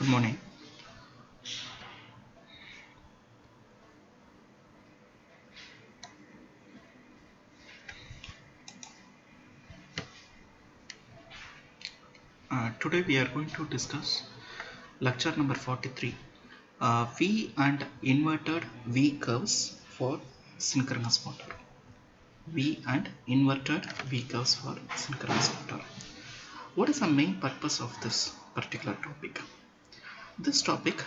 Good morning. Today we are going to discuss lecture number 43, V and inverted V curves for synchronous motor. V and inverted V curves for synchronous motor. What is the main purpose of this particular topic? This topic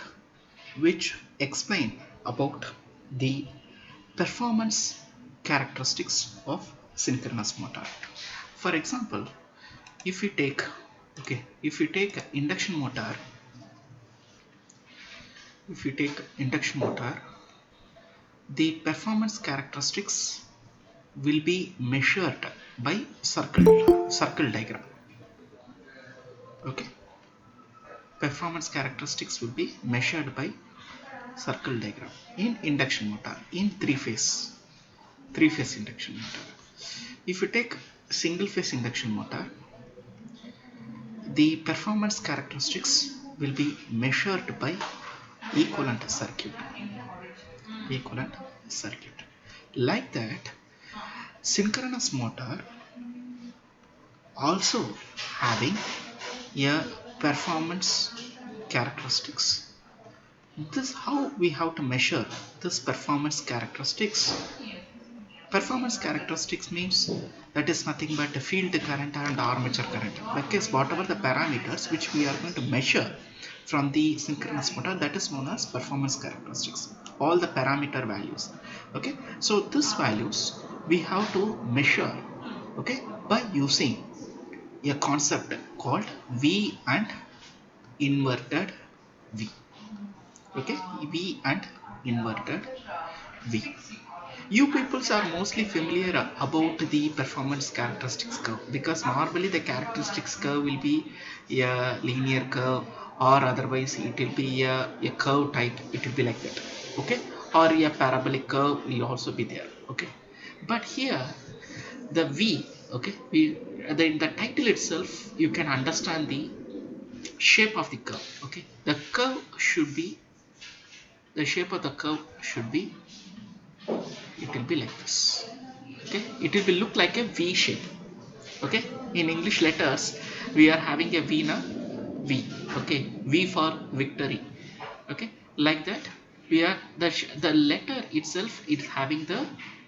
which explain about the performance characteristics of synchronous motor. For example, if we take induction motor, the performance characteristics will be measured by circle diagram. Okay, performance characteristics will be measured by circle diagram in induction motor, in three phase induction motor. If you take single phase induction motor, the performance characteristics will be measured by equivalent circuit. Like that, synchronous motor also having a performance characteristics. This how we have to measure this performance characteristics. Performance characteristics means that is nothing but a field current and armature current. Because whatever the parameters which we are going to measure from the synchronous motor, that is known as performance characteristics. All the parameter values. Okay, so these values we have to measure, okay, by using a concept called V and inverted V. Okay, V and inverted V. You peoples are mostly familiar about the performance characteristics curve, because normally the characteristics curve will be a linear curve, or otherwise it will be a curve type, it will be like that. Okay, or a parabolic curve will also be there. Okay, but here the V, okay, in the title itself you can understand the shape of the curve. Okay, the shape of the curve should be, it will be like this. Okay, it will be look like a V shape. Okay, in English letters we are having a V now, V. Okay, V for victory. Okay, like that, we are the letter itself is having the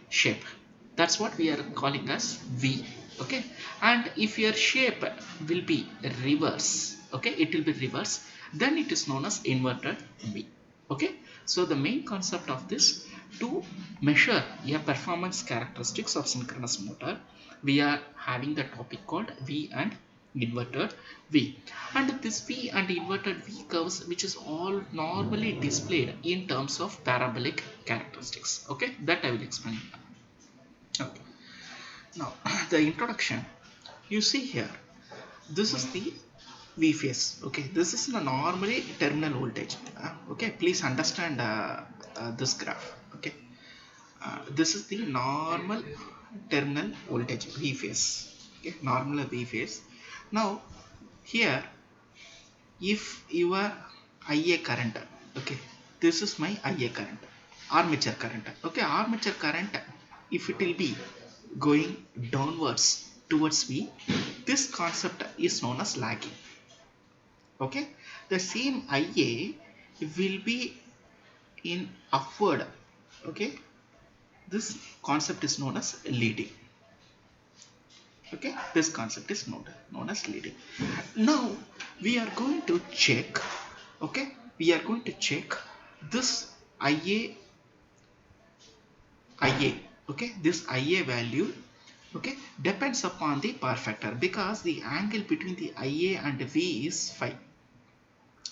shape. That's what we are calling as V. Okay, and if your shape will be reverse, okay, it will be reverse, then it is known as inverted V. Okay, so the main concept of this, to measure a performance characteristics of synchronous motor, we are having the topic called V and inverted V. And this V and inverted V curves, which is all normally displayed in terms of parabolic characteristics. Okay, that I will explain. Okay, now the introduction, you see here, this is the V phase. Okay, this is the normally terminal voltage. Okay, please understand this graph. Okay, this is the normal terminal voltage, V phase. Okay, normal V phase. Now here, if your IA current, okay, this is my IA current, armature current. Okay, armature current, if it will be going downwards towards V, this concept is known as lagging. Okay, the same IA will be in upward. Okay, this concept is known as leading. Okay, this concept is known as leading. Now we are going to check. Okay, we are going to check this IA. Okay, this IA value, okay, depends upon the power factor, because the angle between the IA and V is phi.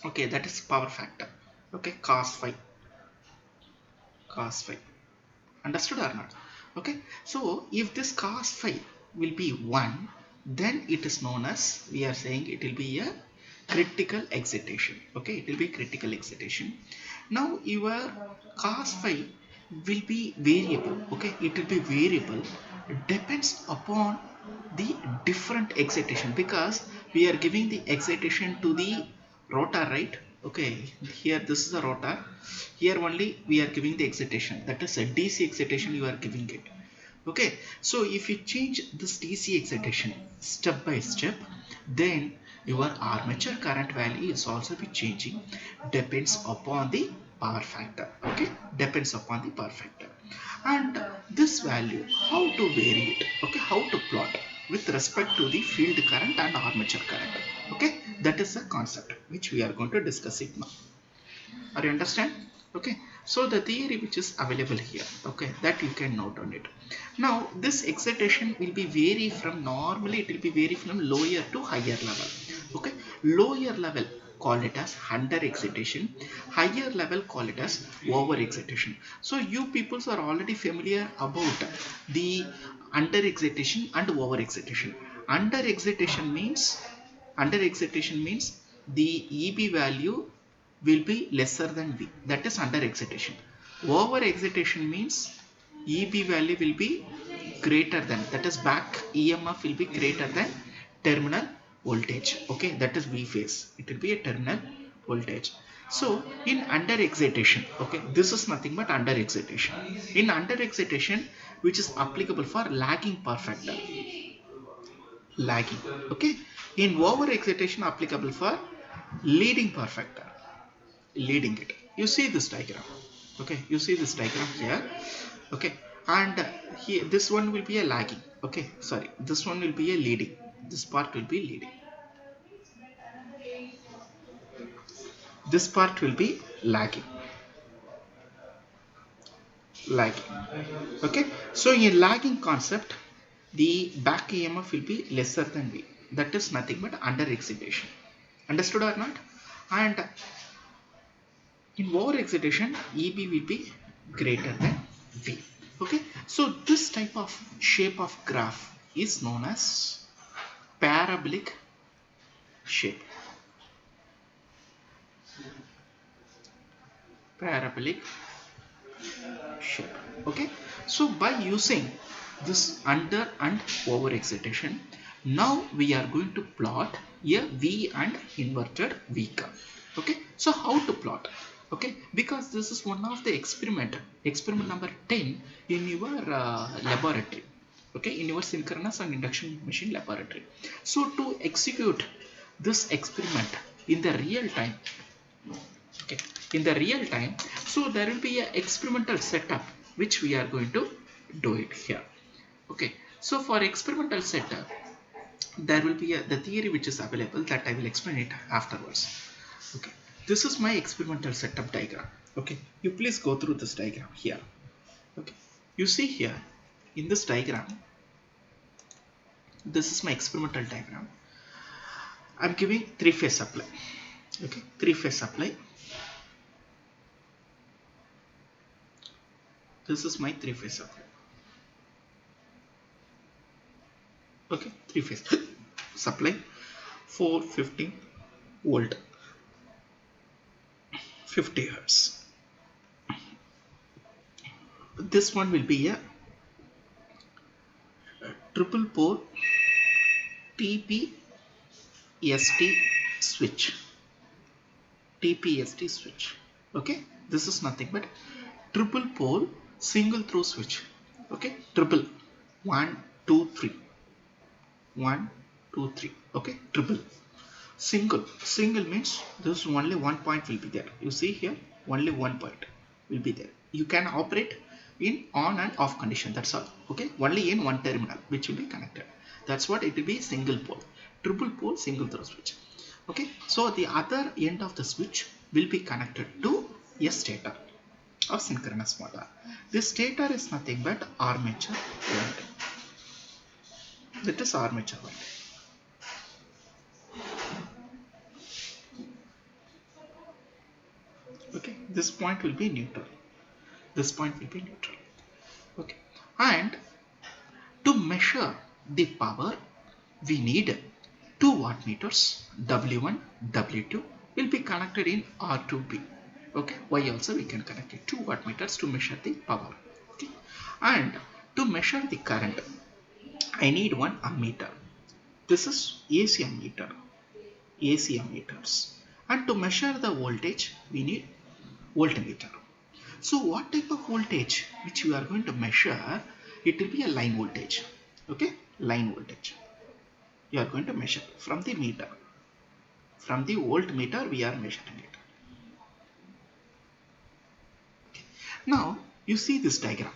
Okay, that is power factor. Okay, cos phi. Understood or not? Okay, so if this cos phi will be 1, then it is known as, we are saying it will be a critical excitation. Okay, it will be critical excitation. Now your cos phi will be variable. Okay, it will be variable, depends upon the different excitation, because we are giving the excitation to the rotor, right? Okay, here this is a rotor. Here only we are giving the excitation, that is a DC excitation you are giving it. Okay, so if you change this DC excitation step by step, then your armature current value is also be changing, depends upon the power factor. Okay, depends upon the power factor. And this value, how to vary it, okay, how to plot with respect to the field current and armature current. Okay, that is the concept which we are going to discuss it now. Are you understand? Okay, so the theory which is available here, okay, that you can note on it. Now this excitation will be vary from, normally it will be vary from lower to higher level. Okay, lower level call it as under excitation, higher level call it as over excitation. So you peoples are already familiar about the under excitation and over excitation. Under excitation means the EB value will be lesser than V, that is under excitation. Over excitation means EB value will be greater than, that is back EMF will be greater than terminal voltage. Okay, that is V phase, it will be a terminal voltage. So in under excitation, okay, this is nothing but under excitation. In under excitation, which is applicable for lagging power factor, lagging. Okay, in over excitation applicable for leading power factor, leading it. You see this diagram. Okay, you see this diagram here. Okay, and here this one will be a lagging. Okay, sorry, this one will be a leading, this part will be leading, this part will be lagging, lagging. Okay, so in lagging concept, the back EMF will be lesser than V, that is nothing but under excitation. Understood or not? And in over excitation, EB will be greater than V. Okay, so this type of shape of graph is known as parabolic shape. Parabolic shape. Okay, so by using this under and over excitation, now we are going to plot a V and inverted V curve. Okay, so how to plot? Okay, because this is one of the experiment number 10 in your laboratory. Okay, in your synchronous and induction machine laboratory. So to execute this experiment in the real time, okay, in the real time, so there will be a experimental setup which we are going to do it here. Okay, so for experimental setup, there will be the theory which is available, that I will explain it afterwards. Okay, this is my experimental setup diagram. Okay, you please go through this diagram here. Okay, you see here in this diagram, this is my experimental diagram. I'm giving three-phase supply. Okay, three-phase supply. This is my three-phase supply. Okay, three-phase supply, 450 volt, 50 hertz. This one will be a triple pole TPST switch. TPST switch. Okay, this is nothing but triple pole single throw switch. Okay, triple 1 2 3 1 2 3. Okay, triple. Single means this only one point will be there. You see here, only one point will be there. You can operate in on and off condition, that's all. Okay, only in one terminal which will be connected. That's what it will be, single pole. Triple pole single throw switch. Okay, so the other end of the switch will be connected to a stator of synchronous motor. This stator is nothing but armature winding. That is armature winding. Okay, this point will be neutral. This point will be neutral. Okay, and to measure the power, we need two wattmeters, W1, W2 will be connected in R2B. Okay, Y also we can connect it, two wattmeters to measure the power. Okay, and to measure the current, I need one ammeter. This is AC ammeter, AC ammeters. And to measure the voltage, we need voltmeter. So what type of voltage which we are going to measure? It will be a line voltage. Okay, line voltage. You are going to measure from the meter. From the voltmeter, we are measuring it. Okay. Now you see this diagram.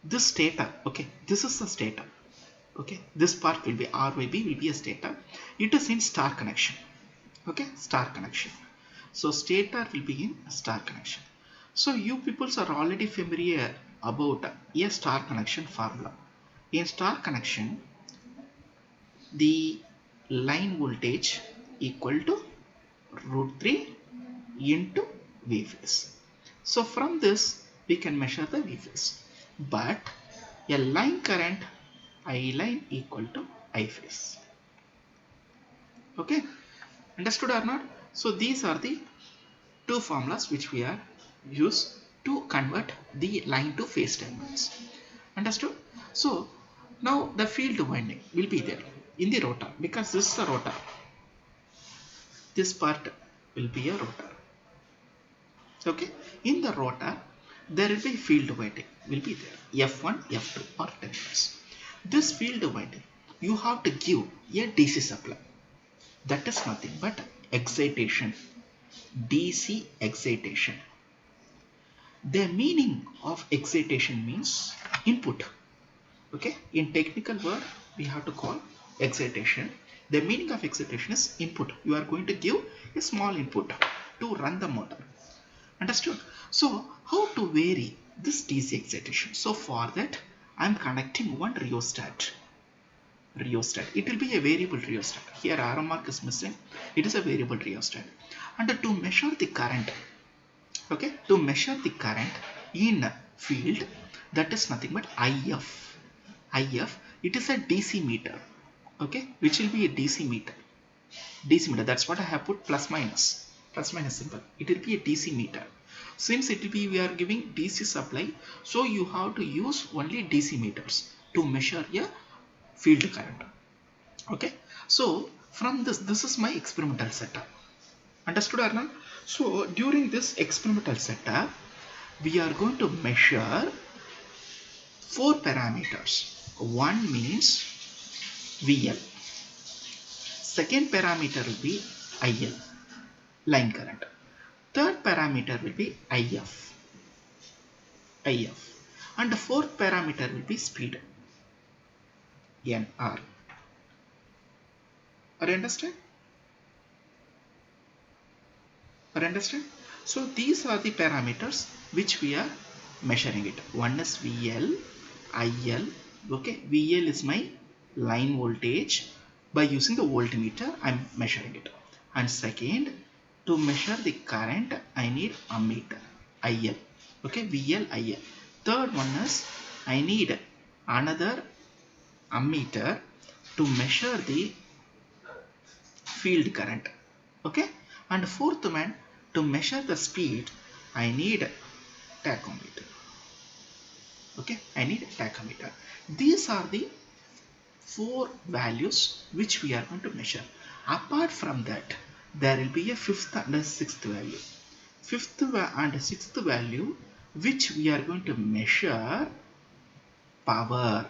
This stator. Okay, this is the stator. Okay, this part will be RYB will be a stator. It is in star connection. Okay, star connection. So stator will be in star connection. So you people are already familiar about a star connection formula. In star connection, the line voltage equal to root 3 into V phase. So from this we can measure the V phase. But a line current I line equal to I phase. Okay, understood or not? So these are the two formulas which we are use to convert the line to phase terminals. Understood? So now the field winding will be there in the rotor, because this is the rotor. This part will be a rotor. Okay, in the rotor there will be field winding will be there, F1, F2 or terminals. This field winding you have to give a DC supply. That is nothing but excitation, DC excitation. The meaning of excitation means input. Okay, in technical word we have to call excitation. The meaning of excitation is input. You are going to give a small input to run the motor. Understood? So how to vary this DC excitation? So for that I am connecting one rheostat. It will be a variable rheostat. Here arrow mark is missing. It is a variable rheostat. And to measure the current, okay, to measure the current in field, that is nothing but IF. It is a DC meter. Okay, which will be a DC meter. That's what I have put plus minus symbol. It will be a DC meter. Since it will be we are giving DC supply, so you have to use only DC meters to measure a field current. Okay, so from this is my experimental setup. Understood or not? So during this experimental setup we are going to measure 4 parameters. One means VL, second parameter will be IL, line current, third parameter will be IF, and the fourth parameter will be speed, NR. Are you understand? So these are the parameters which we are measuring it. One is VL, IL. Okay, VL is my line voltage. By using the voltmeter I am measuring it. And second, to measure the current I need ammeter, IL. Okay, VL, IL. Third one is I need another ammeter to measure the field current. Okay, and fourth one, to measure the speed I need tachometer. Okay, I need tachometer. These are the 4 values which we are going to measure. Apart from that, there will be a 5th and a 6th value. 5th and 6th value which we are going to measure power,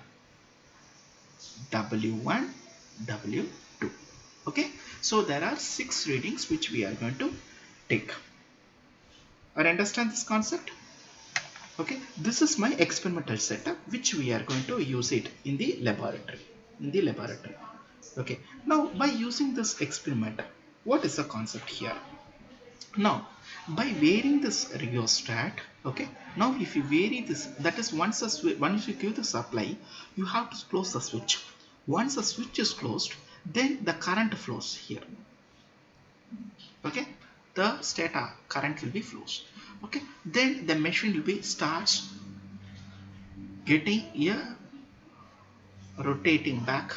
W1, W2. Okay, so there are 6 readings which we are going to take. Or understand this concept? Okay, this is my experimental setup which we are going to use it in the laboratory. Okay, now by using this experiment, what is the concept here? Now by varying this rheostat, okay, now if you vary this, that is once you give the supply, you have to close the switch. Once the switch is closed, then the current flows here. Okay, the stator current will be flows. Okay, then the machine will be starts getting a rotating back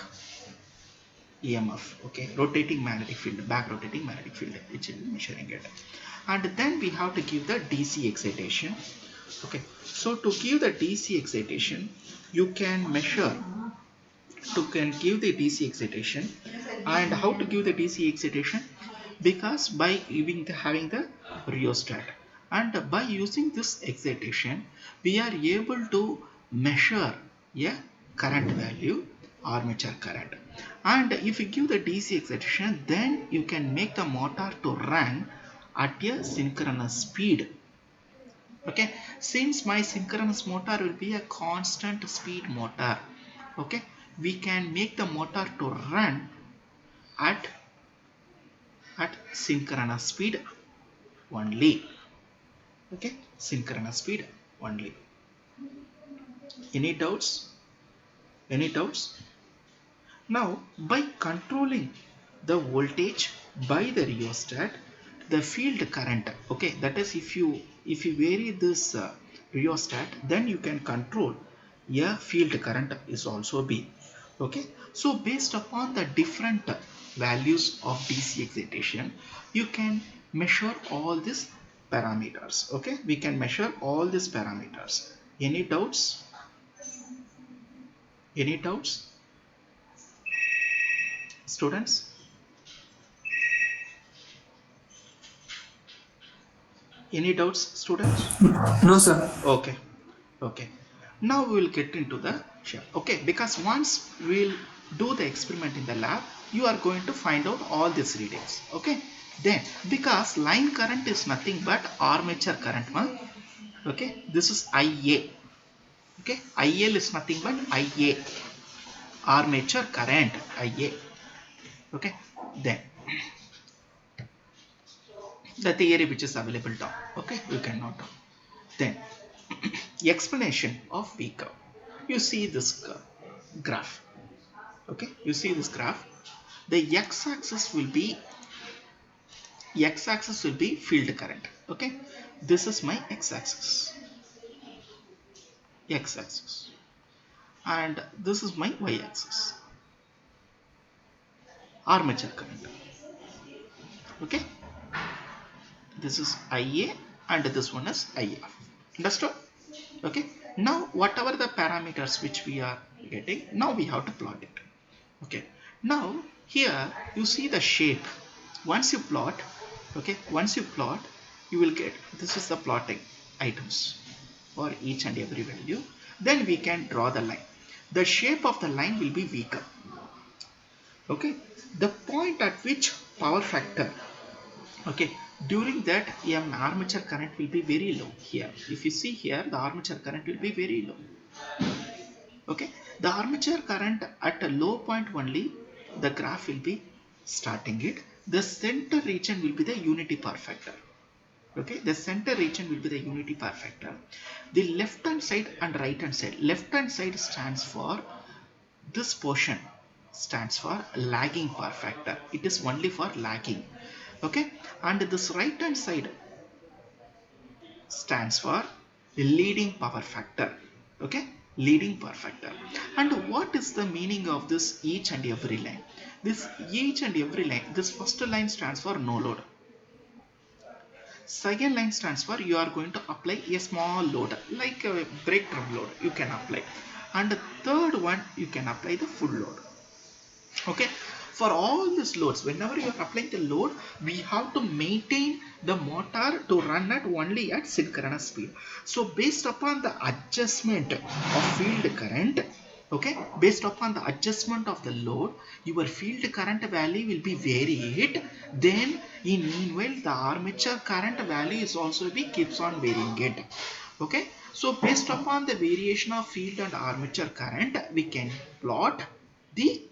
EMF. Okay, rotating magnetic field, back rotating magnetic field, which will be measuring it. And then we have to give the DC excitation. Okay, so to give the DC excitation, you can measure, give the DC excitation. And how to give the DC excitation? Because by having the rheostat, and by using this excitation we are able to measure a current value, armature current. And if you give the DC excitation, then you can make the motor to run at a synchronous speed. Okay, since my synchronous motor will be a constant speed motor, okay, we can make the motor to run at synchronous speed only. Okay, synchronous speed only. Any doubts? Any doubts? Now by controlling the voltage by the rheostat, the field current, okay, that is if you vary this rheostat, then you can control a field current is also be. Okay, so based upon the different values of DC excitation, you can measure all these parameters. Okay, we can measure all these parameters. Any doubts? Any doubts, students? Any doubts, students? No, sir. Okay, okay. Now we will get into the shape. Okay, because once we will do the experiment in the lab, you are going to find out all these readings. Okay, then because line current is nothing but armature current, one. Okay, this is IA. Okay, IL is nothing but IA, armature current, IA. Okay, then the theory which is available down. Okay, you can note down. Then explanation of V curve. You see this graph. Okay, you see this graph. The x-axis will be field current. Okay, this is my x-axis, and this is my y-axis, armature current. Okay, this is IA and this one is IF. Understood? Okay, now whatever the parameters which we are getting, now we have to plot it. Okay, now here you see the shape. Once you plot, okay, once you plot, you will get, this is the plotting items for each and every value. Then we can draw the line. The shape of the line will be V curve. Okay, the point at which power factor, okay, during that armature current will be very low. Here if you see here, the armature current will be very low. Okay, the armature current at a low point only, the graph will be starting it. The center region will be the unity power factor. Okay, the center region will be the unity power factor. The left hand side and right hand side, left hand side stands for, this portion stands for lagging power factor. It is only for lagging. Okay, and this right hand side stands for leading power factor. Okay, leading power factor. And what is the meaning of this each and every line? This each and every line, this first line stands for no load. Second line stands for you are going to apply a small load like a brake drum load, you can apply. And the third one, you can apply the full load. Okay, for all these loads, whenever you are applying the load, we have to maintain the motor to run at only at synchronous speed. So based upon the adjustment of field current, okay, based upon the adjustment of the load, your field current value will be varied. Then in meanwhile the armature current value is also keeps on varying it. Okay, so based upon the variation of field and armature current, we can plot the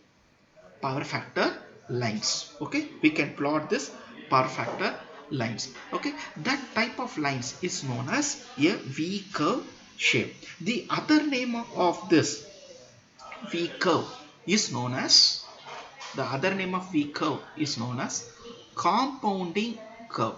power factor lines. Okay, we can plot this power factor lines. Okay, that type of lines is known as a V curve shape. The other name of this V curve is known as, compounding curve.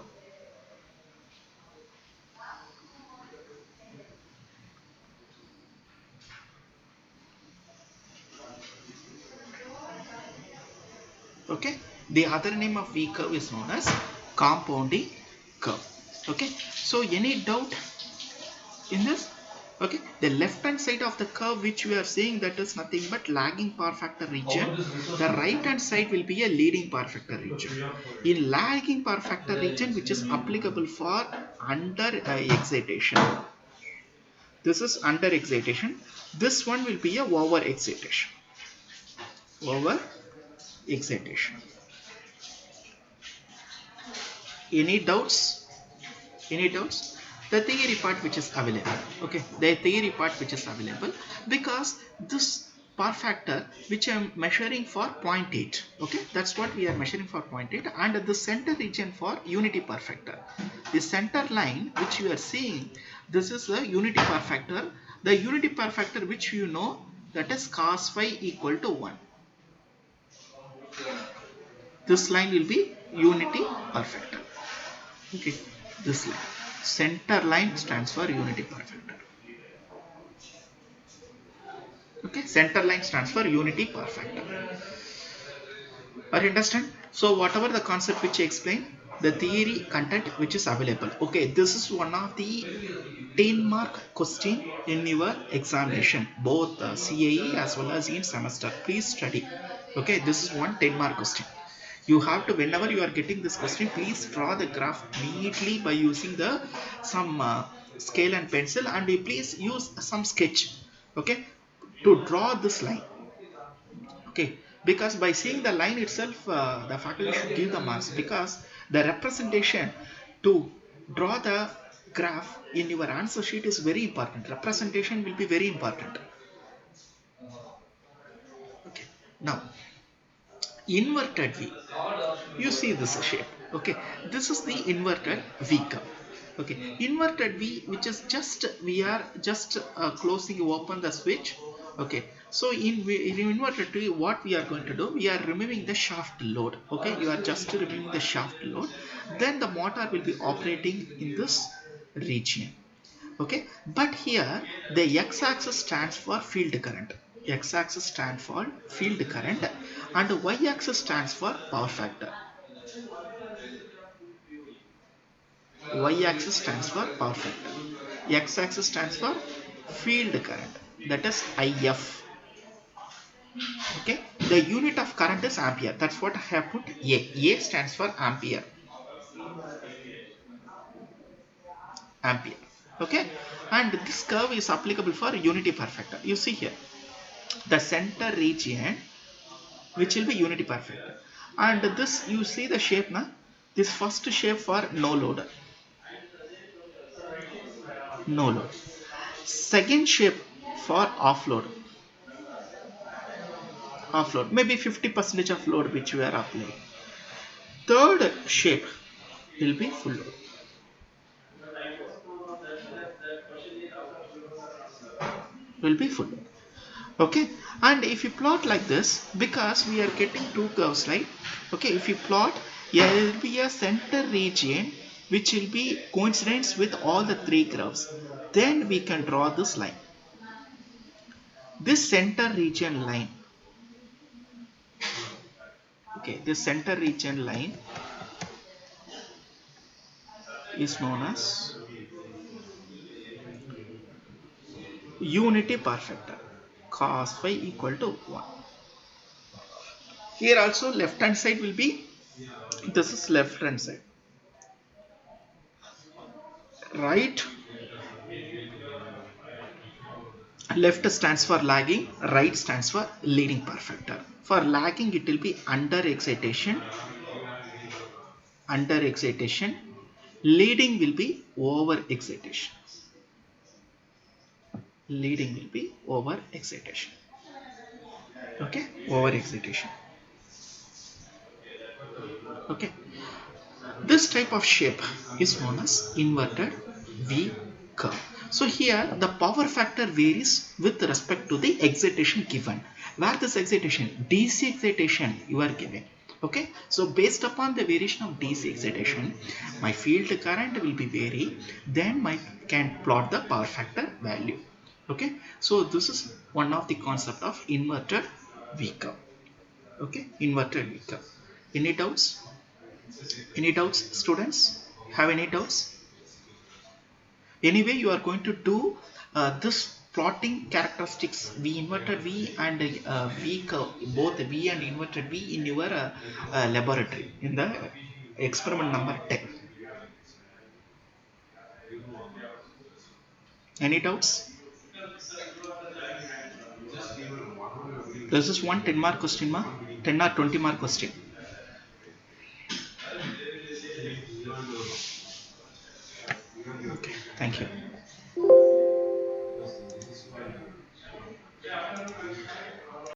Okay, the other name of V curve is known as compounding curve. Okay, so any doubt in this? Okay, the left hand side of the curve which we are seeing, that is nothing but lagging power factor region. The right hand side will be a leading power factor region. In lagging power factor region, which is applicable for under excitation, this is under excitation. This one will be a over excitation. Over excitation. Any doubts? Any doubts? The theory part which is available. Okay, the theory part which is available, because this power factor which I am measuring for 0.8. Okay, that's what we are measuring for 0.8, and the center region for unity power factor. The center line which you are seeing, this is the unity power factor. The unity power factor which you know, that is cos phi equal to 1. This line will be unity power factor. Okay, this line. Center line stands for unity power factor. Okay, center line stands for unity power factor. Are you understand? So whatever the concept which I explained, the theory content which is available. Okay, this is one of the 10-mark question in your examination, both CAE as well as in semester. Please study. Okay, this is one 10-mark question. You have to, whenever you are getting this question, please draw the graph neatly by using the some scale and pencil, and you please use some sketch, okay, to draw this line. Okay, because by seeing the line itself, the faculty should give the marks, because the representation to draw the graph in your answer sheet is very important. Representation will be very important. Okay, now inverted V. You see this shape. Okay, this is the inverted V curve. Okay, inverted V, which is just, we are just closing, open the switch. Okay, so in inverted V, what we are going to do, we are removing the shaft load. Okay, you are just removing the shaft load, then the motor will be operating in this region. Okay, but here the x-axis stands for field current. X-axis stands for field current, and y-axis stands for power factor. Y-axis stands for power factor. X-axis stands for field current, that is IF. Okay, the unit of current is ampere. That's what I have put A. A stands for ampere. Ampere. Okay, and this curve is applicable for unity power factor. You see here, the center region which will be unity power factor, and this, you see the shape now. This first shape for no load, no load. Second shape for offload, offload, maybe 50% of load which we are applying. Third shape will be full load. Will be full load. Okay, and if you plot like this, because we are getting two curves, right? Okay, if you plot, there will be a center region which will be coincidence with all the three curves. Then we can draw this line. This center region line, okay, this center region line is known as unity power factor, cos phi equal to 1. Here also left hand side will be, this is left hand side, right, left stands for lagging, right stands for leading power factor. For lagging it will be under excitation, under excitation. Leading will be over excitation, leading will be over excitation. Okay, over excitation. Okay, this type of shape is known as inverted V curve. So here the power factor varies with respect to the excitation given. Where this excitation, DC excitation you are given. Okay, so based upon the variation of DC excitation, my field current will be vary. Then I can plot the power factor value. Okay, so this is one of the concept of inverted V curve. Okay, inverted V curve. Any doubts? Any doubts, students? Have any doubts? Anyway, you are going to do this plotting characteristics v inverted v and v curve, both v and inverted v in your laboratory in the experiment number 10. Any doubts? This is one 10 mark question, 10 or 20 mark question. Okay, thank you.